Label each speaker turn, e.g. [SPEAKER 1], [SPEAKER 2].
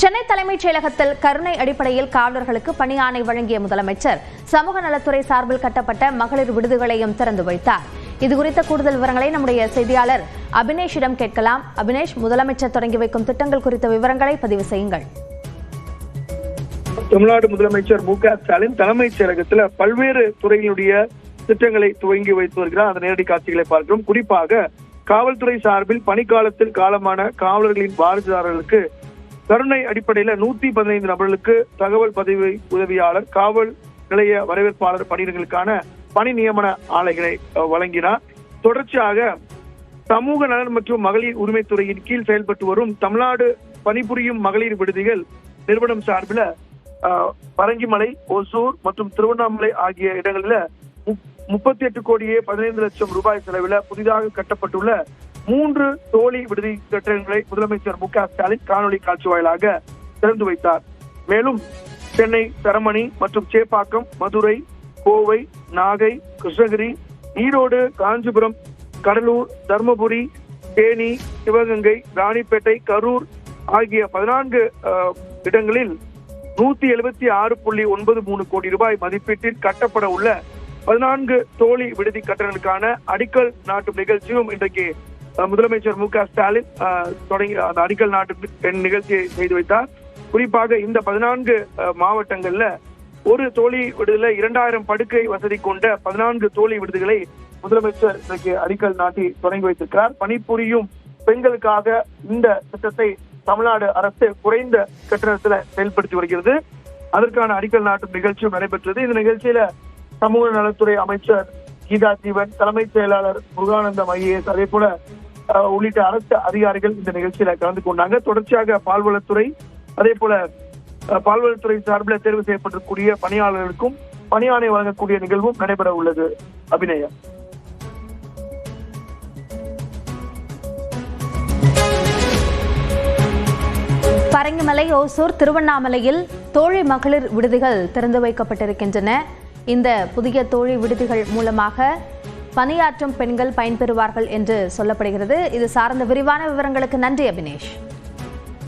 [SPEAKER 1] சென்னை தலைமைச் செயலகத்தில் கருணை அடிப்படையில் காவலர்களுக்கு பணி ஆணை வழங்கிய முதலமைச்சர் சமூக நலத்துறை சார்பில் கட்டப்பட்ட மகளிர் விடுதிகளையும் திறந்து வைத்தார். இதுகுறித்த கூடுதல் விவரங்களை நம்முடைய செய்தியாளர் அபினேஷிடம் கேட்கலாம். அபினேஷ், முதலமைச்சர் தொடங்கி வைக்கும் திட்டங்கள் குறித்த விவரங்களை பதிவு செய்யுங்கள்.
[SPEAKER 2] தமிழ்நாடு முதலமைச்சர் மு.க. ஸ்டாலின் தலைமைச் செயலகத்தில் பல்வேறு துறைகளுடைய திட்டங்களை துவங்கி வைத்து வருகிறார். அந்த நேரடி காட்சிகளை பார்க்கிறோம். குறிப்பாக காவல்துறை சார்பில் பணிக்காலத்தில் காலமான காவலர்களின் வாரிசுதாரர்களுக்கு கருணை அடிப்படையில் 115 நபர்களுக்கு தகவல் பதிவு உதவியாளர், காவல் நிலைய வரவேற்பாளர் பணியிடங்களுக்கான பணி நியமன ஆணைகளை வழங்கினார். தொடர்ச்சியாக சமூக நலன் மற்றும் மகளிர் உரிமைத்துறையின் கீழ் செயல்பட்டு வரும் தமிழ்நாடு பணிபுரியும் மகளிர் விடுதிகள் நிறுவனம் சார்பில் பரங்கிமலை, ஒசூர் மற்றும் திருவண்ணாமலை ஆகிய இடங்களில் 38 கோடியே 15 லட்சம் ரூபாய் செலவில் புதிதாக கட்டப்பட்டுள்ள 3 தோழி விடுதி கட்டடங்களை முதலமைச்சர் மு.க. ஸ்டாலின் காணொலி காட்சி வாயிலாக திறந்து வைத்தார். மேலும் சென்னை, தரமணி மற்றும் சேப்பாக்கம், மதுரை, கோவை, நாகை, கிருஷ்ணகிரி, ஈரோடு, காஞ்சிபுரம், கடலூர், தர்மபுரி, தேனி, சிவகங்கை, ராணிப்பேட்டை, கரூர் ஆகிய 14 இடங்களில் 176.93 கோடி ரூபாய் மதிப்பீட்டில் கட்டப்பட உள்ள 14 தோழி விடுதி கட்டடங்களுக்கான அடிக்கல் நாட்டும் நிகழ்ச்சியும் இன்றைக்கு முதலமைச்சர் மு.க. ஸ்டாலின் தொடங்கி அந்த அடிக்கல் நாட்டு நிகழ்ச்சியை செய்து வைத்தார். குறிப்பாக இந்த 14 மாவட்டங்கள்ல ஒரு தோழி விடுதியில 2000 படுக்கை வசதி கொண்ட 14 தோழி விடுதிகளை முதலமைச்சர் இன்றைக்கு அடிக்கல் நாட்டி தொடங்கி வைத்திருக்கிறார். பணிபுரியும் பெண்களுக்காக இந்த திட்டத்தை தமிழ்நாடு அரசு குறைந்த கட்டணத்துல செயல்படுத்தி வருகிறது. அதற்கான அடிக்கல் நாட்டும் நிகழ்ச்சியும் நடைபெற்றது. இந்த நிகழ்ச்சியில சமூக நலத்துறை அமைச்சர் கீதா ஜீவன், தலைமைச் செயலாளர் முருகானந்தம் ஐஏஎஸ், அதே போல உள்ளிட்ட அரசு அதிகாரிகள் இந்த நிகழ்ச்சியில கலந்து கொண்டாங்க. தொடர்ச்சியாக பால்வளத்துறை, அதே போல பால்வளத்துறை சார்பில் தேர்வு செய்யப்பட்டிருக்கூடிய பணியாளர்களுக்கும் பணி ஆணை வழங்கக்கூடிய நிகழ்வும் நடைபெற உள்ளது. அபிநயா.
[SPEAKER 1] பரங்கிமலை, ஓசூர், திருவண்ணாமலையில் தோழி மகளிர் விடுதிகள் திறந்து வைக்கப்பட்டிருக்கின்றன. இந்த புதிய தோழி விடுதிகள் மூலமாக பணியாற்றும் பெண்கள் பயன்பெறுவார்கள் என்று சொல்லப்படுகிறது. இது சார்ந்த விரிவான விவரங்களுக்கு நன்றி அபினேஷ்.